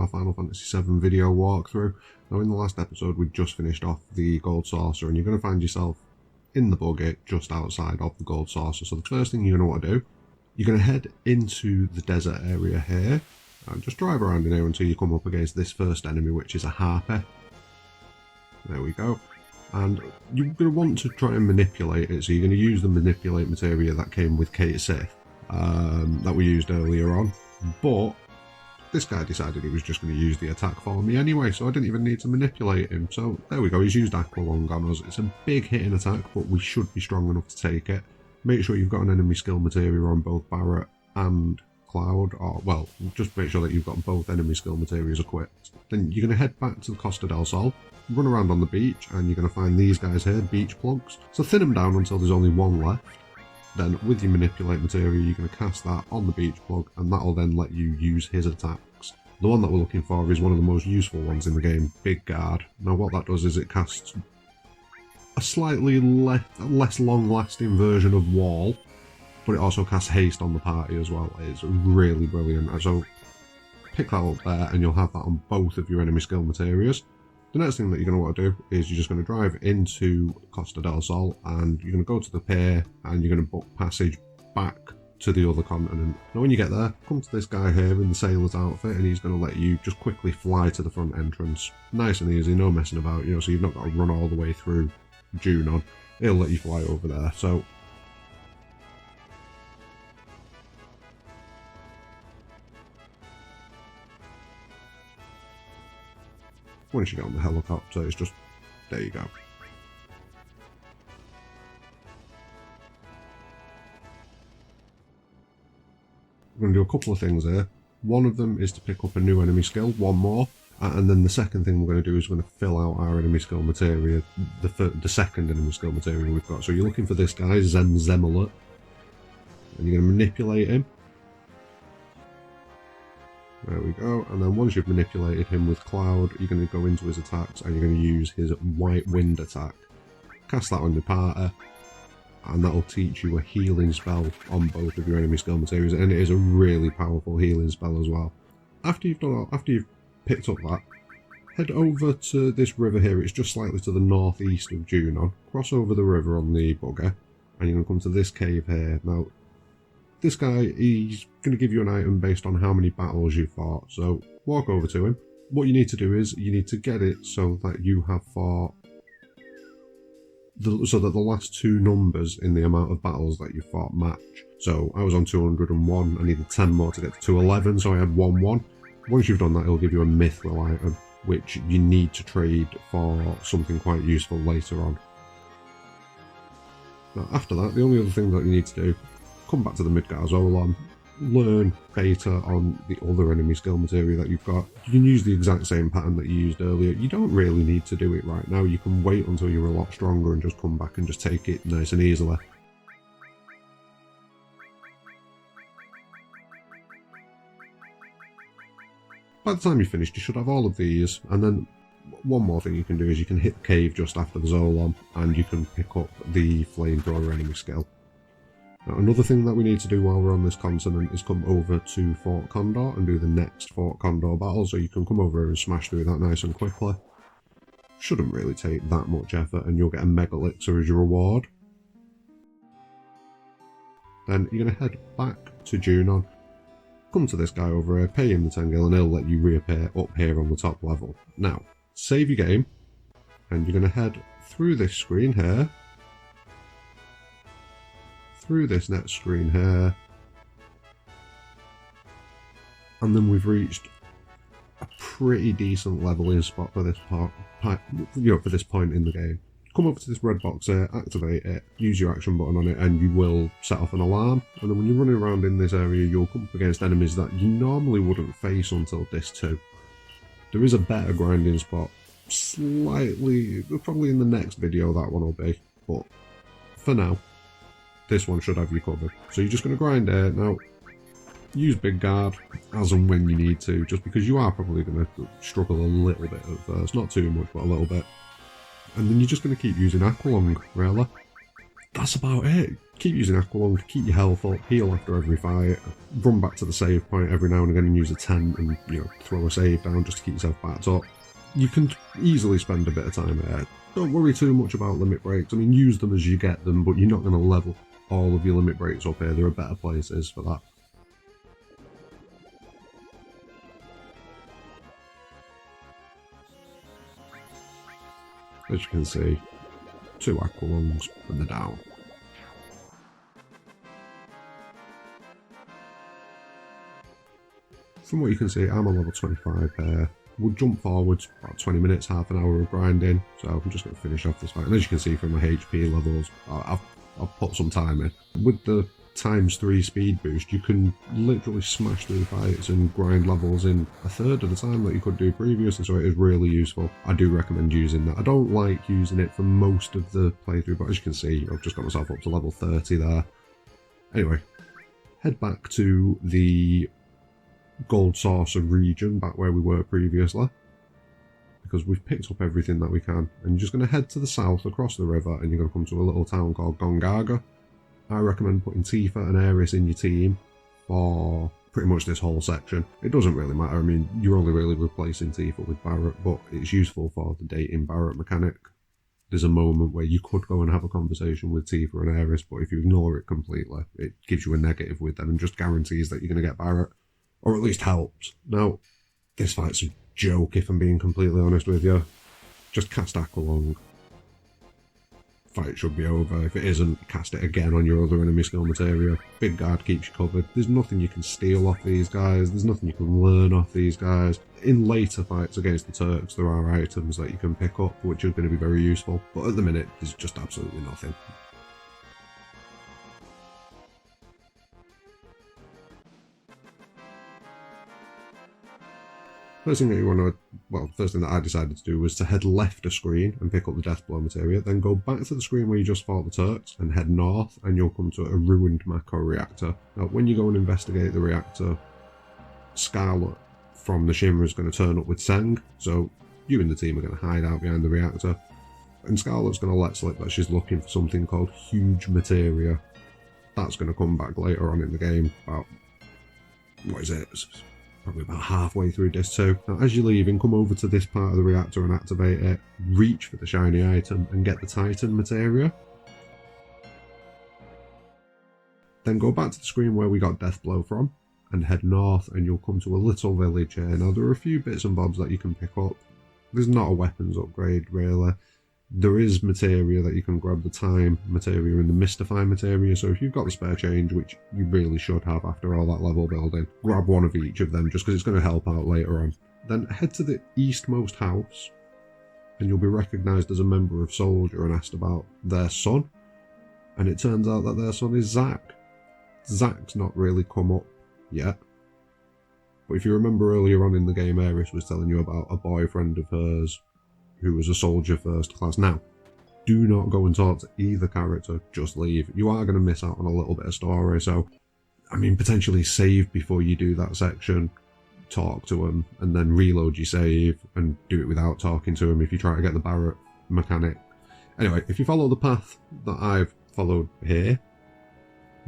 our Final Fantasy VII video walkthrough. Now in the last episode we just finished off the Gold Saucer, and you're going to find yourself in the buggy just outside of the Gold Saucer. So the first thing you're going to want to do, you're going to head into the desert area here, and just drive around in here until you come up against this first enemy, which is a harpy. There we go. And you're going to want to try and manipulate it, so you're going to use the manipulate materia that came with Kate Sith that we used earlier on. But this guy decided he was just going to use the attack for me anyway, so I didn't even need to manipulate him. So there we go, he's used Aqualung on us. It's a big hitting attack, but we should be strong enough to take it. Make sure you've got an enemy skill materia on both Barret and Cloud, or well, just make sure that you've got both enemy skill materials equipped. Then you're going to head back to the Costa del Sol, run around on the beach, and you're going to find these guys here, beach plugs. So thin them down until there's only one left. Then with your manipulate materia, you're going to cast that on the beach plug, and that'll then let you use his attacks. The one that we're looking for is one of the most useful ones in the game, Big Guard. Now what that does is it casts a slightly less long-lasting version of Wall, but it also casts haste on the party as well. It's really brilliant. So pick that up there, and you'll have that on both of your enemy skill materials. The next thing that you're going to want to do is you're just going to drive into Costa del Sol, and you're going to go to the pier, and you're going to book passage back to the other continent. Now when you get there, come to this guy here in the sailor's outfit, and he's going to let you just quickly fly to the front entrance. Nice and easy, no messing about, you know, so you've not got to run all the way through Junon. He'll let you fly over there. So once you get on the helicopter, it's just, there you go. We're going to do a couple of things here. One of them is to pick up a new enemy skill, one more, and then the second thing we're going to do is we're going to fill out our enemy skill materia, the second enemy skill materia we've got. So you're looking for this guy, Zen Zemelet, and you're going to manipulate him. There we go, and then once you've manipulated him with Cloud, you're going to go into his attacks and you're going to use his White Wind attack. Cast that on your party, and that'll teach you a healing spell on both of your enemy skill materials, and it is a really powerful healing spell as well. After you've picked up that, head over to this river here. It's just slightly to the northeast of Junon. Cross over the river on the bugger, and you're going to come to this cave here. Now, this guy, he's going to give you an item based on how many battles you've fought, so walk over to him. What you need to do is, you need to get it so that you have fought, so that the last two numbers in the amount of battles that you fought match. So I was on 201, I needed 10 more to get to 211, so I had 1-1. Once you've done that, it'll give you a mithril item, which you need to trade for something quite useful later on. Now after that, the only other thing that you need to do, come back to the Midgar Zolom, learn beta on the other enemy skill materia that you've got. You can use the exact same pattern that you used earlier. You don't really need to do it right now. You can wait until you're a lot stronger and just come back and just take it nice and easily. By the time you're finished, you should have all of these, and then one more thing you can do is you can hit the cave just after the Zolom, and you can pick up the flamethrower enemy skill. Now, another thing that we need to do while we're on this continent is come over to Fort Condor and do the next Fort Condor battle, so you can come over here and smash through that nice and quickly. Shouldn't really take that much effort, and you'll get a Mega Elixir as your reward. Then you're going to head back to Junon, come to this guy over here, pay him the 10 gil, and he'll let you reappear up here on the top level. Now, save your game, and you're going to head through this screen here, through this next screen here, and then we've reached a pretty decent leveling spot for this part, for this point in the game. Come over to this red box here, activate it, use your action button on it, and you will set off an alarm. And then when you're running around in this area, you'll come up against enemies that you normally wouldn't face until Disc 2. There is a better grinding spot, slightly, probably in the next video that one will be, but for now, this one should have you covered. So you're just going to grind there. Now, use Big Guard as and when you need to, just because you are probably going to struggle a little bit at first. Not too much, but a little bit. And then you're just going to keep using Aqualung, really. that's about it. Keep using Aqualung to keep your health up, heal after every fight, run back to the save point every now and again and use a tent and, you know, throw a save down just to keep yourself backed up. You can easily spend a bit of time here. Don't worry too much about limit breaks. I mean, use them as you get them, but you're not going to level all of your limit breaks up here. There are better places for that. As you can see, 2 Aqualungs and they're down. From what you can see, I'm on level 25 here. We'll jump forwards about 20 minutes, half an hour of grinding. So I'm just going to finish off this fight. And as you can see from my HP levels, I've put some time in. With the ×3 speed boost, you can literally smash through fights and grind levels in a third of the time that you could do previously, so it is really useful. I do recommend using that. I don't like using it for most of the playthrough, but as you can see, I've just got myself up to level 30 there. Anyway, head back to the Gold Saucer region, back where we were previously, because we've picked up everything that we can. And you're just going to head to the south across the river, and you're going to come to a little town called Gongaga. I recommend putting Tifa and Aeris in your team for pretty much this whole section. It doesn't really matter. I mean, you're only really replacing Tifa with Barret, but it's useful for the dating Barret mechanic. There's a moment where you could go and have a conversation with Tifa and Aeris, but if you ignore it completely, it gives you a negative with them and just guarantees that you're going to get Barret. Or at least helps. Now, this fight's a joke if I'm being completely honest with you. Just cast Aqualung. Fight should be over. If it isn't, cast it again on your other enemy skill materia. Big guard keeps you covered. There's nothing you can steal off these guys. There's nothing you can learn off these guys. In later fights against the Turks, there are items that you can pick up, which are going to be very useful. But at the minute, there's just absolutely nothing. First thing that you want to, well, first thing that I decided to do was to head left a screen and pick up the Deathblow materia, then go back to the screen where you just fought the Turks and head north, and you'll come to a ruined Mako reactor. Now, when you go and investigate the reactor, Scarlet from the Shimmer is going to turn up with Seng, so you and the team are going to hide out behind the reactor, and Scarlet's going to let slip that she's looking for something called huge materia. That's going to come back later on in the game, about, what is it? Probably about halfway through Disc 2. Now, as you're leaving, come over to this part of the reactor and activate it, reach for the shiny item and get the Titan materia. Then go back to the screen where we got Deathblow from and head north, and you'll come to a little village here. Now, there are a few bits and bobs that you can pick up. There's not a weapons upgrade, really. There is materia that you can grab, the Time materia and the Mystify materia, so if you've got the spare change, which you really should have after all that level building, grab one of each of them just because it's going to help out later on. Then head to the eastmost house and you'll be recognised as a member of Soldier and asked about their son, and it turns out that their son is Zack. Zack's not really come up yet, but if you remember earlier on in the game, Aeris was telling you about a boyfriend of hers who was a soldier first class. Now, do not go and talk to either character, just leave. You are going to miss out on a little bit of story, so, I mean, potentially save before you do that section, talk to him, and then reload your save, and do it without talking to him if you try to get the Barret mechanic. Anyway, if you follow the path that I've followed here,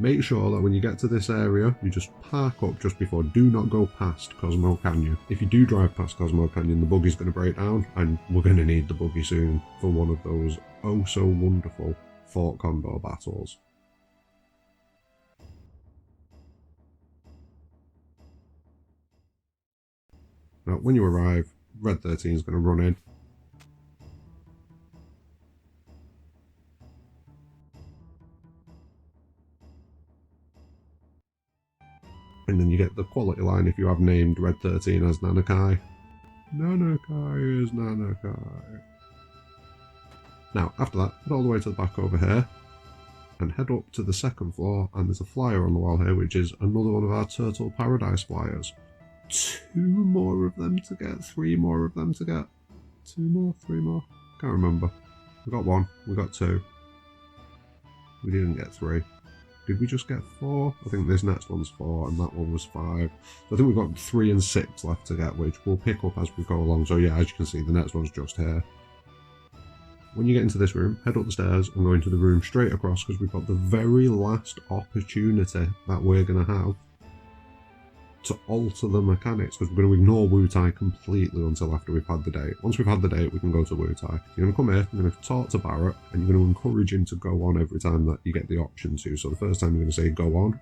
make sure that when you get to this area, you just park up just before. Do not go past Cosmo Canyon. If you do drive past Cosmo Canyon, the buggy's going to break down, and we're going to need the buggy soon for one of those oh so wonderful Fort Condor battles. Now, when you arrive, Red 13 is going to run in. And then you get the quality line if you have named Red 13 as Nanaki. Nanaki is Nanaki. Now, after that, head all the way to the back over here and head up to the second floor, and there's a flyer on the wall here, which is another one of our Turtle Paradise flyers. 2 more of them to get, 3 more of them to get. 2 more, 3 more, can't remember. We got 1, we got 2. We didn't get 3. Did we just get 4? I think this next one's 4 and that one was 5. So I think we've got 3 and 6 left to get, which we'll pick up as we go along. So yeah, as you can see, the next one's just here. when you get into this room, head up the stairs and go into the room straight across, because we've got the very last opportunity that we're going to have to alter the mechanics, because we're going to ignore Wu-Tai completely until after we've had the date. Once we've had the date, we can go to Wu-Tai. You're going to come here, you're going to talk to Barrett, and you're going to encourage him to go on every time that you get the option to. So the first time you're going to say go on,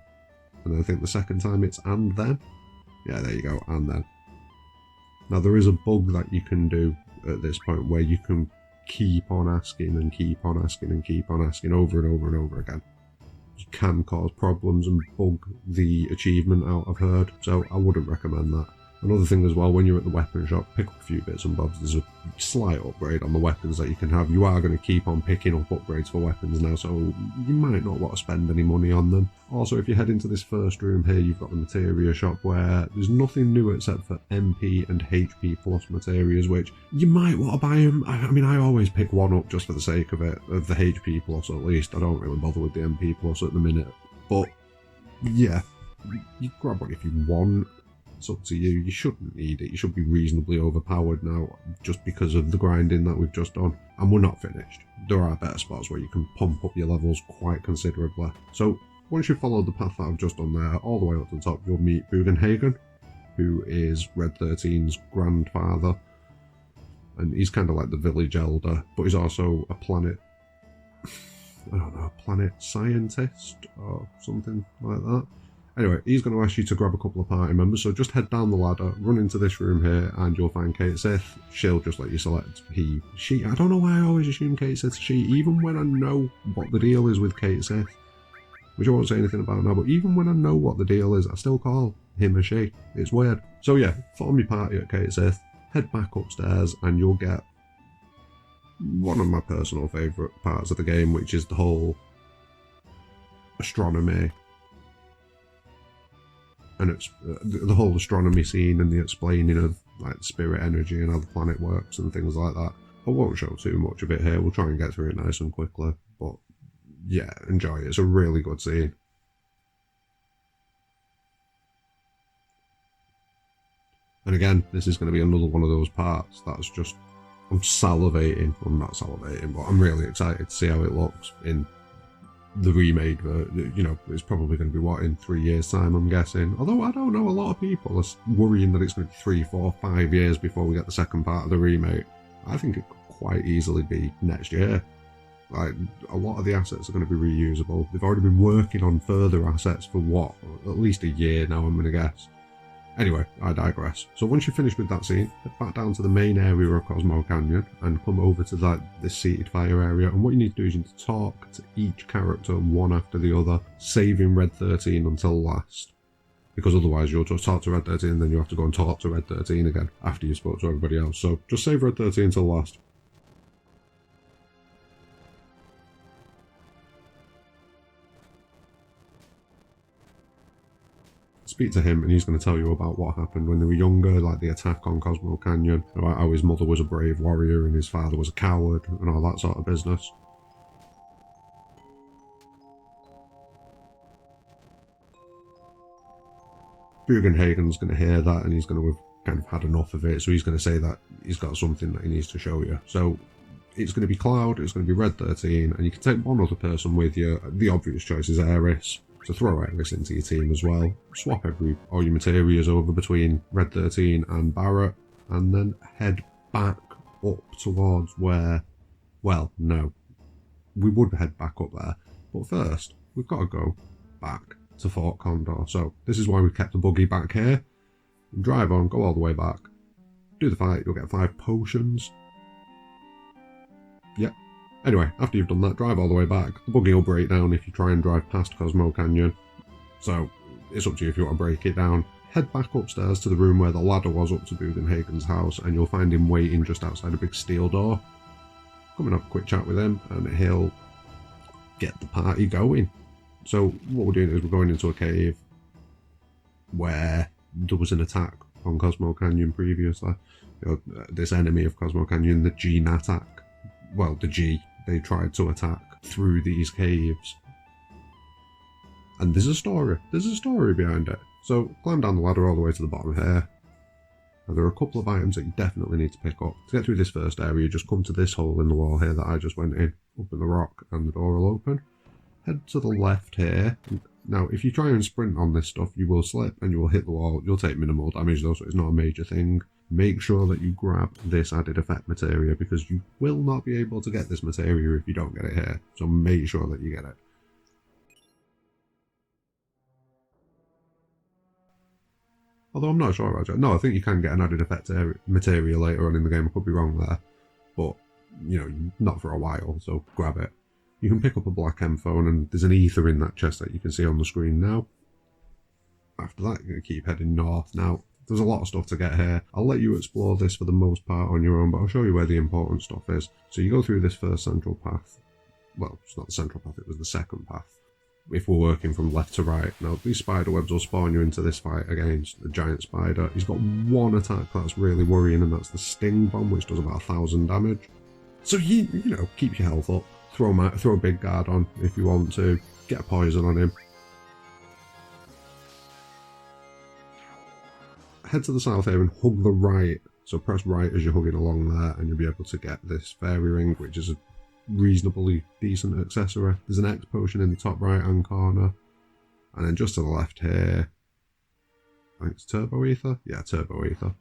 and then I think the second time it's and then. Yeah, there you go, and then. Now there is a bug that you can do at this point where you can keep on asking and keep on asking and keep on asking over and over and over again. You can cause problems and bug the achievement out, I've heard, so I wouldn't recommend that. Another thing as well, when you're at the weapon shop, pick up a few bits and bobs. There's a slight upgrade on the weapons that you can have. You are going to keep on picking up upgrades for weapons now, so you might not want to spend any money on them. Also, if you head into this first room here, you've got the materia shop where there's nothing new except for MP and HP plus materias, which you might want to buy them. I mean, I always pick one up just for the sake of it, of the HP plus at least. I don't really bother with the MP plus at the minute, but yeah, you grab one if you want. It's up to you. You shouldn't need it. You should be reasonably overpowered now just because of the grinding that we've just done. And we're not finished. There are better spots where you can pump up your levels quite considerably. So once you've followed the path that I've just done there, all the way up to the top, you'll meet Bugenhagen, who is Red 13's grandfather. And he's kind of like the village elder, but he's also a planet, I don't know, planet scientist or something like that. Anyway, he's going to ask you to grab a couple of party members, so just head down the ladder, run into this room here, and you'll find Kate Sith. She'll just let you select he, she. I don't know why I always assume Kate Sith, she, even when I know what the deal is with Kate Sith, which I won't say anything about now, but even when I know what the deal is, I still call him a she. It's weird. So yeah, form your party at Kate Sith, head back upstairs, and you'll get one of my personal favourite parts of the game, which is the whole astronomy. And it's the whole astronomy scene and the explaining of like spirit energy and how the planet works and things like that. I won't show too much of it here. We'll try and get through it nice and quickly. But yeah, enjoy it. It's a really good scene. And again, this is going to be another one of those parts that's just, I'm salivating. I'm not salivating, but I'm really excited to see how it looks in the remade. You know, it's probably going to be, what, in 3 years' time, I'm guessing. Although I don't know, a lot of people are worrying that it's going to be 3, 4, 5 years before we get the second part of the remake. I think it could quite easily be next year. Like, a lot of the assets are going to be reusable. They've already been working on further assets for, what, at least a year now, I'm going to guess. Anyway, I digress. So once you're finished with that scene, head back down to the main area of Cosmo Canyon and come over to this seated fire area. And what you need to do is you need to talk to each character one after the other, saving Red 13 until last. Because otherwise you'll just talk to Red 13 and then you have to go and talk to Red 13 again after you spoke to everybody else. So just save Red 13 until last. Speak to him and he's going to tell you about what happened when they were younger, like the attack on Cosmo Canyon, about how his mother was a brave warrior and his father was a coward and all that sort of business. Bugenhagen's going to hear that and he's going to have kind of had enough of it, so he's going to say that he's got something that he needs to show you. So it's going to be Cloud, it's going to be Red 13, and you can take one other person with you. The obvious choice is Aeris. So throw Aeris into your team as well. Swap all your materias over between Red 13 and Barrett, and then head back up towards where, well, no, we would head back up there, but first we've got to go back to Fort Condor. So this is why we kept the buggy back here. Drive on, go all the way back, do the fight, you'll get 5 potions. Yep. Anyway, after you've done that, drive all the way back. The buggy will break down if you try and drive past Cosmo Canyon. So, it's up to you if you want to break it down. Head back upstairs to the room where the ladder was up to Bugenhagen's house, and you'll find him waiting just outside a big steel door. Come and have a quick chat with him, and he'll get the party going. So, what we're doing is we're going into a cave where there was an attack on Cosmo Canyon previously. You know, this enemy of Cosmo Canyon, the G-Natak. Well, the G, they tried to attack through these caves. And there's a story behind it. So climb down the ladder all the way to the bottom here. Now, there are a couple of items that you definitely need to pick up. To get through this first area, just come to this hole in the wall here that I just went in, up in the rock, and the door will open. Head to the left here. Now, if you try and sprint on this stuff, you will slip and you will hit the wall. You'll take minimal damage though, so it's not a major thing. Make sure that you grab this added effect materia, because you will not be able to get this materia if you don't get it here. So make sure that you get it. Although I'm not sure about that. No, I think you can get an added effect materia later on in the game. I could be wrong there. But, you know, not for a while, so grab it. You can pick up a black M phone, and there's an ether in that chest that you can see on the screen now. After that, you're going to keep heading north. Now, there's a lot of stuff to get here. I'll let you explore this for the most part on your own, but I'll show you where the important stuff is. So you go through this first central path. Well, it's not the central path, it was the second path. If we're working from left to right. Now, these spider webs will spawn you into this fight against the giant spider. He's got one attack that's really worrying, and that's the sting bomb, which does about 1,000 damage. So, you know, keep your health up. Throw a big guard on if you want to. Get a poison on him. Head to the south here and hug the right. So press right as you're hugging along there, and you'll be able to get this fairy ring, which is a reasonably decent accessory. There's an X potion in the top right hand corner, and then just to the left here, I think it's turbo ether. Yeah, turbo ether.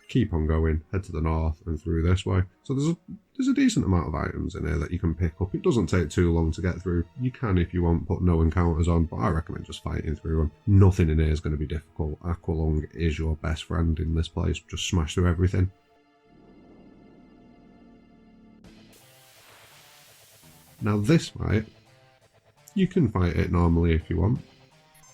Keep on going, head to the north and through this way. So there's a decent amount of items in here that you can pick up. It doesn't take too long to get through. You can, if you want, put no encounters on, but I recommend just fighting through them. Nothing in here is going to be difficult. Aqualung is your best friend in this place. Just smash through everything. Now this fight, you can fight it normally if you want,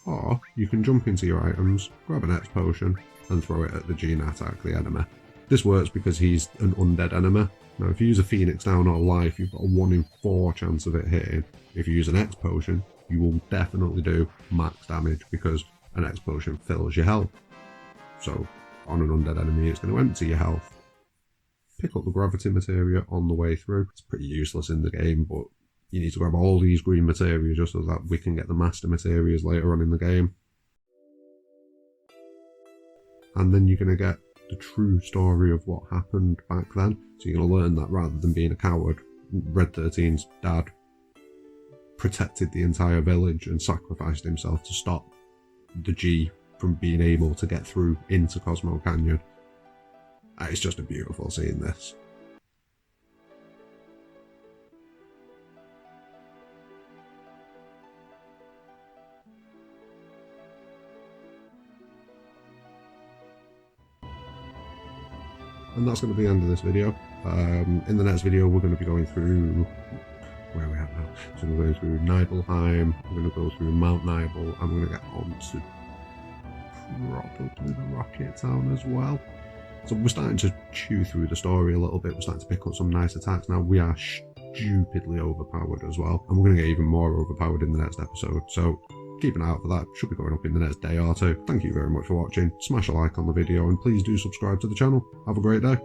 or you can jump into your items, grab an X potion, and throw it at the G-Attack, the enemy. This works because he's an undead enemy. Now if you use a Phoenix Down or Life, you've got a 1 in 4 chance of it hitting. If you use an X potion, you will definitely do max damage, because an X potion fills your health. So on an undead enemy, it's going to empty your health. Pick up the gravity materia on the way through. It's pretty useless in the game, but you need to grab all these green materia just so that we can get the master materias later on in the game. And then you're going to get the true story of what happened back then. So you're going to learn that rather than being a coward, Red 13's dad protected the entire village and sacrificed himself to stop the G from being able to get through into Cosmo Canyon. It's just a beautiful seeing this. And that's going to be the end of this video. In the next video, we're going to be going through where are we at now. So we're going through Nibelheim, we're going to go through Mount Nibel, and we're going to get on to probably the Rocket Town as well. So we're starting to chew through the story a little bit. We're starting to pick up some nice attacks. Now we are stupidly overpowered as well, and we're going to get even more overpowered in the next episode. So keep an eye out for that. Should be going up in the next day or two. Thank you very much for watching. Smash a like on the video, and please do subscribe to the channel. Have a great day.